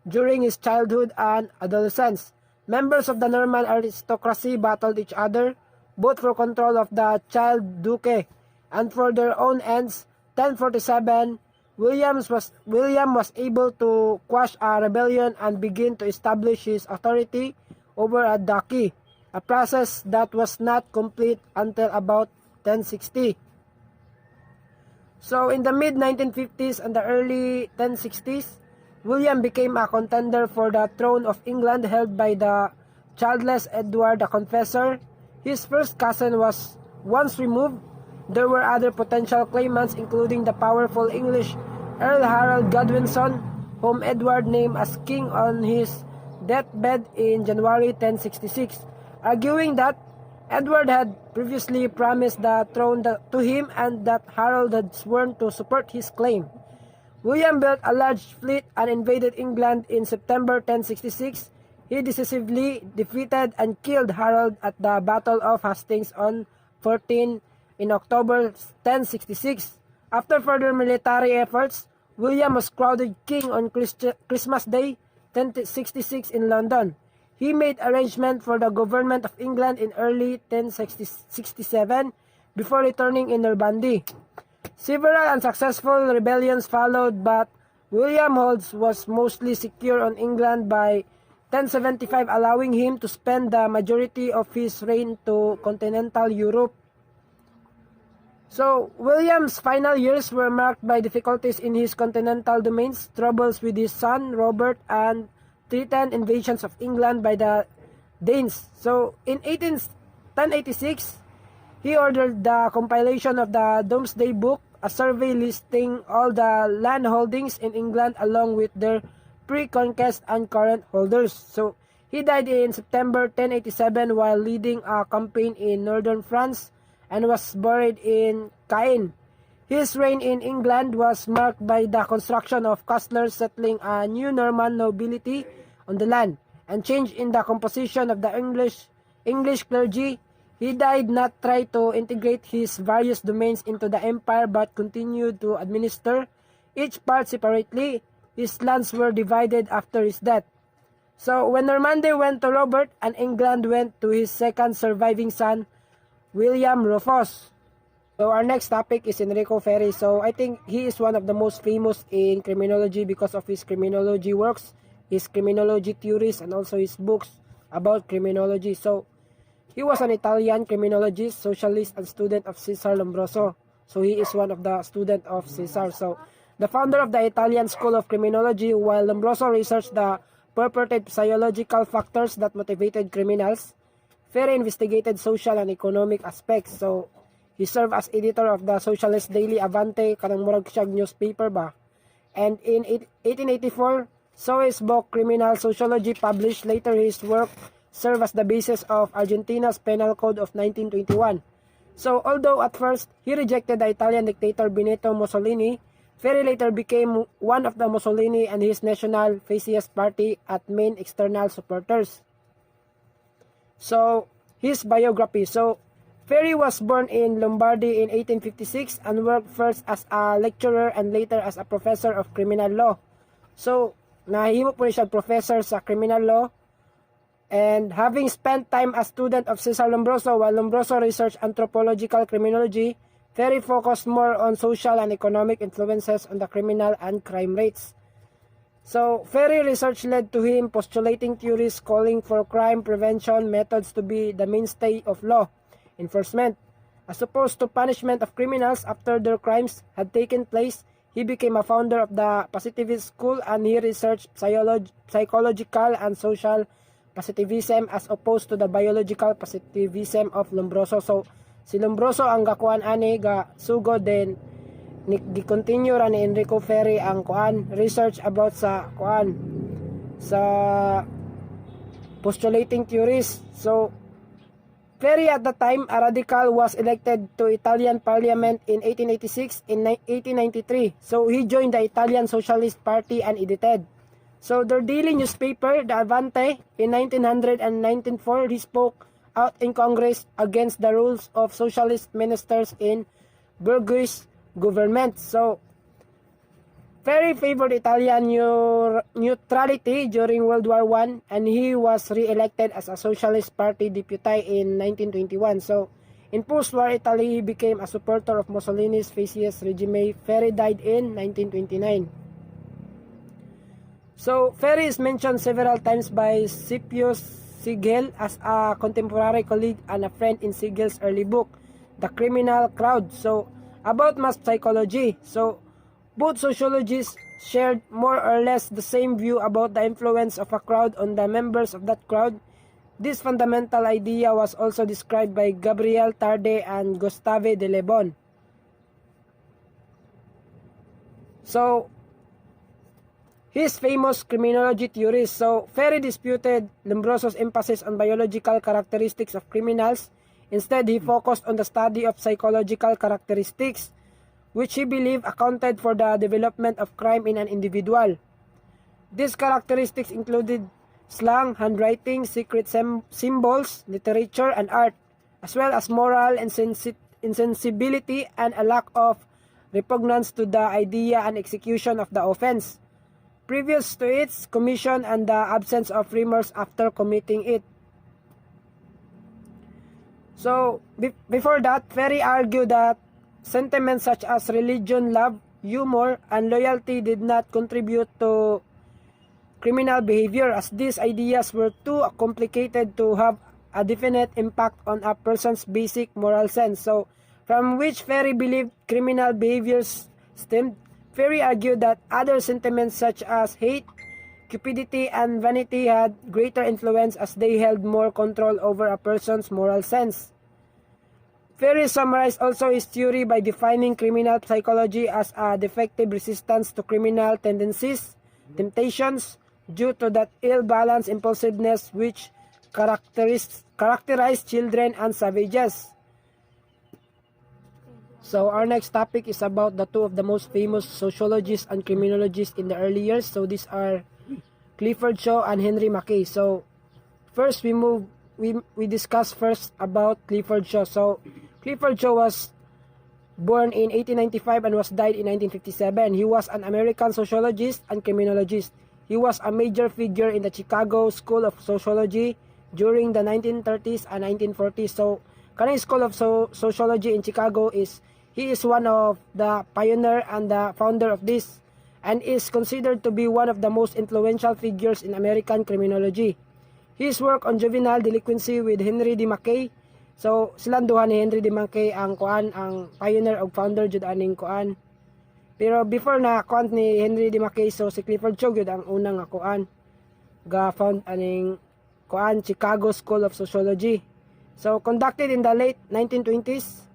during his childhood and adolescence. Members of the Norman aristocracy battled each other, both for control of the child duke and for their own ends. 1047, William was able to quash a rebellion and begin to establish his authority over a duchy, a process that was not complete until about 1060. So in the mid-1950s and the early 1060s, William became a contender for the throne of England held by the childless Edward the Confessor. His first cousin was once removed. There were other potential claimants, including the powerful English Earl Harold Godwinson, whom Edward named as king on his deathbed in January 1066, arguing that Edward had previously promised the throne to him and that Harold had sworn to support his claim. William built a large fleet and invaded England in September 1066. He decisively defeated and killed Harold at the Battle of Hastings on 14 in October 1066. After further military efforts, William was crowned king on Christmas Day 1066 in London. He made arrangement for the government of England in early 1067 before returning in Normandy. Several unsuccessful rebellions followed, but William was mostly secure on England by 1075, allowing him to spend the majority of his reign to continental Europe. So, William's final years were marked by difficulties in his continental domains, troubles with his son Robert, and threatened invasions of England by the Danes. So, in 1086, he ordered the compilation of the Domesday Book, a survey listing all the land holdings in England along with their pre-conquest and current holders. So, he died in September 1087 while leading a campaign in northern France and was buried in Caen. His reign in England was marked by the construction of castles settling a new Norman nobility on the land, and change in the composition of the English clergy. He did not try to integrate his various domains into the empire but continued to administer each part separately. His lands were divided after his death. So when Normandy went to Robert and England went to his second surviving son, William Rufus. So our next topic is Enrico Ferri. So I think he is one of the most famous in criminology because of his criminology works, his criminology theories, and also his books about criminology. So he was an Italian criminologist, socialist, and student of Cesare Lombroso. So he is one of the student of Cesare. So the founder of the Italian School of Criminology, while Lombroso researched the purported psychological factors that motivated criminals, Ferri investigated social and economic aspects. So he served as editor of the socialist daily Avante, kanang murag siyang newspaper ba. And in 1884, so his book Criminal Sociology published. Later his work served as the basis of Argentina's Penal Code of 1921. So although at first he rejected the Italian dictator Benito Mussolini, Ferri later became one of the Mussolini and his National Fascist Party at main external supporters. So his biography. So Ferri was born in Lombardy in 1856 and worked first as a lecturer and later as a professor of criminal law. So nahimo po siya professor sa criminal law, and having spent time as student of Cesare Lombroso, while Lombroso researched anthropological criminology, Ferri focused more on social and economic influences on the criminal and crime rates. So Ferri research led to him postulating theories calling for crime prevention methods to be the mainstay of law enforcement. As opposed to punishment of criminals after their crimes had taken place, he became a founder of the Positivist School, and he researched psychological and social positivism as opposed to the biological positivism of Lombroso. So si Lombroso ang gakuan ani ga sugo din gi-continue ra ni Enrico Ferri ang kuan research about sa kuan sa postulating theories. So Ferri at the time, a radical, was elected to Italian Parliament in 1886. In 1893, so he joined the Italian Socialist Party and edited. So their daily newspaper, the Avante, in 1900 and 1904, he spoke out in Congress against the rules of socialist ministers in bourgeois government. So Ferry favored Italian neutrality during World War I, and he was re-elected as a Socialist Party deputy in 1921. So, in post-war Italy, he became a supporter of Mussolini's fascist regime. Ferry died in 1929. So, Ferry is mentioned several times by Scipio Siegel as a contemporary colleague and a friend in Siegel's early book, The Criminal Crowd. So, about mass psychology. So, both sociologists shared more or less the same view about the influence of a crowd on the members of that crowd. This fundamental idea was also described by Gabriel Tarde and Gustave de Le Bon. So, his famous criminology theories. So, Ferry disputed Lombroso's emphasis on biological characteristics of criminals. Instead, he focused on the study of psychological characteristics, which he believed accounted for the development of crime in an individual. These characteristics included slang, handwriting, secret symbols, literature, and art, as well as moral insensibility and a lack of repugnance to the idea and execution of the offense, previous to its commission, and the absence of remorse after committing it. So, before that, Ferry argued that sentiments such as religion, love, humor, and loyalty did not contribute to criminal behavior, as these ideas were too complicated to have a definite impact on a person's basic moral sense. So, from which Ferry believed criminal behaviors stemmed. Ferry argued that other sentiments such as hate, cupidity, and vanity had greater influence as they held more control over a person's moral sense. Ferry summarized also his theory by defining criminal psychology as a defective resistance to criminal tendencies, temptations, due to that ill-balanced impulsiveness which characterize children and savages. So our next topic is about the two of the most famous sociologists and criminologists in the early years. So these are Clifford Shaw and Henry Mackay. So first we discuss first about Clifford Shaw. So Clifford Shaw was born in 1895 and was died in 1957. He was an American sociologist and criminologist. He was a major figure in the Chicago School of Sociology during the 1930s and 1940s. So Kanang School of Sociology in Chicago he is one of the pioneer and the founder of this, and is considered to be one of the most influential figures in American criminology. His work on juvenile delinquency with Henry D. Mackay. So silang duha ni Henry D. Mackay ang pioneer o founder jud aning kuan. Pero before na kuan ni Henry D. Mackay, so si Clifford Shaw jud ang unang ga found aning Chicago School of Sociology. So conducted in the late 1920s,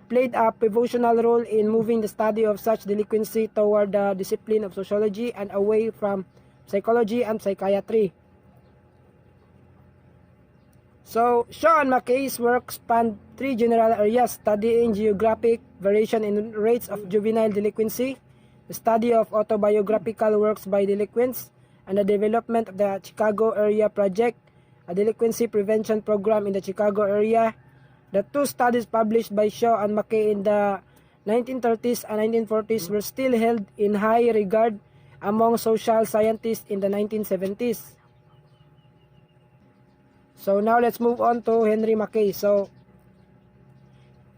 played a pivotal role in moving the study of such delinquency toward the discipline of sociology and away from psychology and psychiatry. So, Shaw and Mackay's work spanned three general areas: studying geographic variation in rates of juvenile delinquency, the study of autobiographical works by delinquents, and the development of the Chicago Area Project, a delinquency prevention program in the Chicago area. The two studies published by Shaw and Mackay in the 1930s and 1940s were still held in high regard among social scientists in the 1970s. So now let's move on to Henry Mackay. So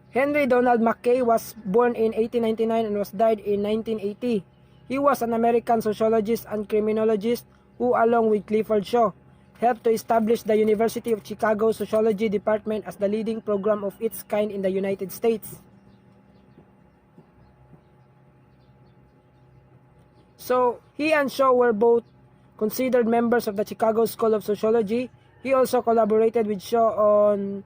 Henry Donald Mackay was born in 1899 and was died in 1980. He was an American sociologist and criminologist who, along with Clifford Shaw, helped to establish the University of Chicago Sociology Department as the leading program of its kind in the United States. So, he and Shaw were both considered members of the Chicago School of Sociology. He also collaborated with Shaw on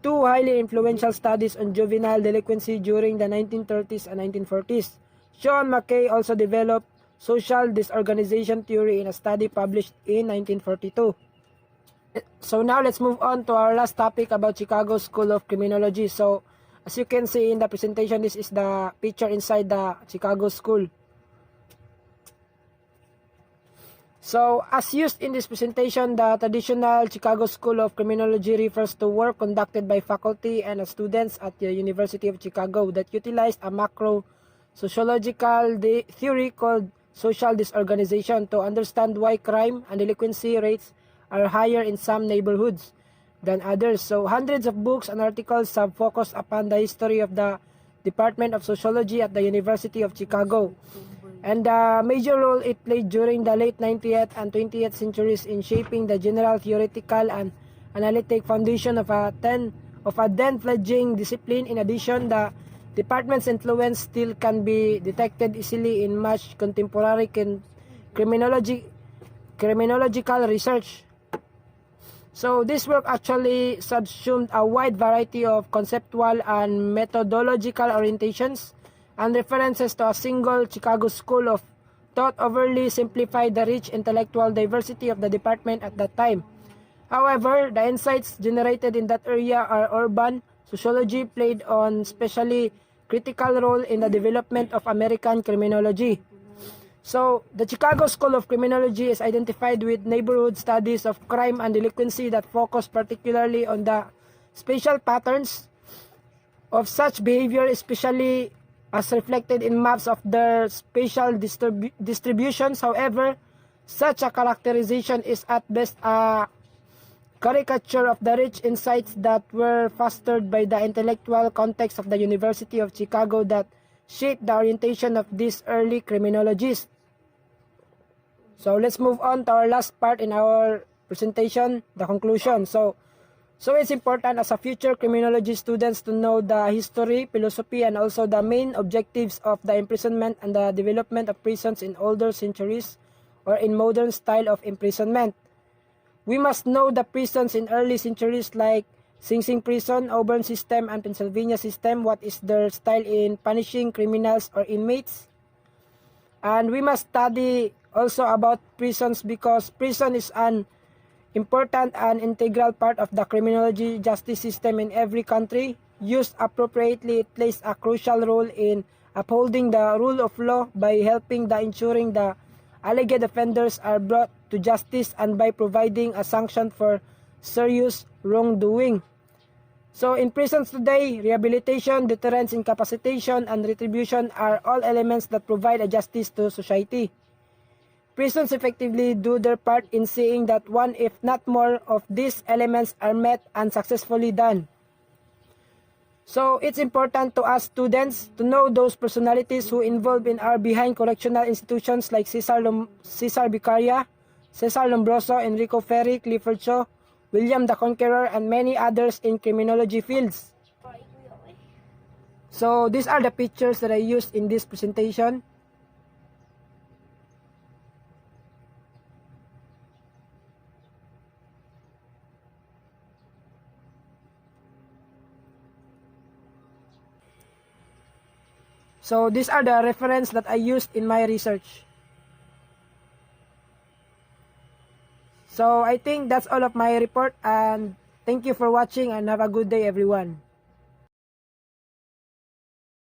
two highly influential studies on juvenile delinquency during the 1930s and 1940s. Shaw and Mackay also developed social disorganization theory in a study published in 1942. So now let's move on to our last topic about Chicago School of Criminology. So as you can see in the presentation, this is the picture inside the Chicago School. So as used in this presentation, the traditional Chicago School of Criminology refers to work conducted by faculty and students at the University of Chicago that utilized a macro sociological theory called social disorganization to understand why crime and delinquency rates are higher in some neighborhoods than others. So hundreds of books and articles have focused upon the history of the Department of Sociology at the University of Chicago and the major role it played during the late 19th and 20th centuries in shaping the general theoretical and analytic foundation of a then fledgling discipline. In addition, the department's influence still can be detected easily in much contemporary criminological research. So this work actually subsumed a wide variety of conceptual and methodological orientations and references to a single Chicago school of thought overly simplified the rich intellectual diversity of the department at that time. However, the insights generated in that area are urban. Sociology played an especially critical role in the development of American criminology. So, the Chicago School of Criminology is identified with neighborhood studies of crime and delinquency that focus particularly on the spatial patterns of such behavior, especially as reflected in maps of their spatial distributions. However, such a characterization is at best a caricature of the rich insights that were fostered by the intellectual context of the University of Chicago that shaped the orientation of these early criminologists. So let's move on to our last part in our presentation, the conclusion. So it's important as a future criminology students to know the history, philosophy, and also the main objectives of the imprisonment and the development of prisons in older centuries or in modern style of imprisonment. We must know the prisons in early centuries like Sing Sing Prison, Auburn System, and Pennsylvania System. What is their style in punishing criminals or inmates? And we must study also about prisons because prison is an important and integral part of the criminology justice system in every country. Used appropriately, it plays a crucial role in upholding the rule of law by helping the ensuring the alleged offenders are brought to justice and by providing a sanction for serious wrongdoing. So in prisons today, rehabilitation, deterrence, incapacitation, and retribution are all elements that provide a justice to society. Prisons effectively do their part in seeing that one, if not more, of these elements are met and successfully done. So it's important to us students to know those personalities who involved in our behind correctional institutions like Cesar Beccaria, Cesar Lombroso, Enrico Ferri, Clifford Shaw, William the Conqueror, and many others in criminology fields. So these are the pictures that I used in this presentation. So these are the reference that I used in my research. So I think that's all of my report, and thank you for watching and have a good day everyone.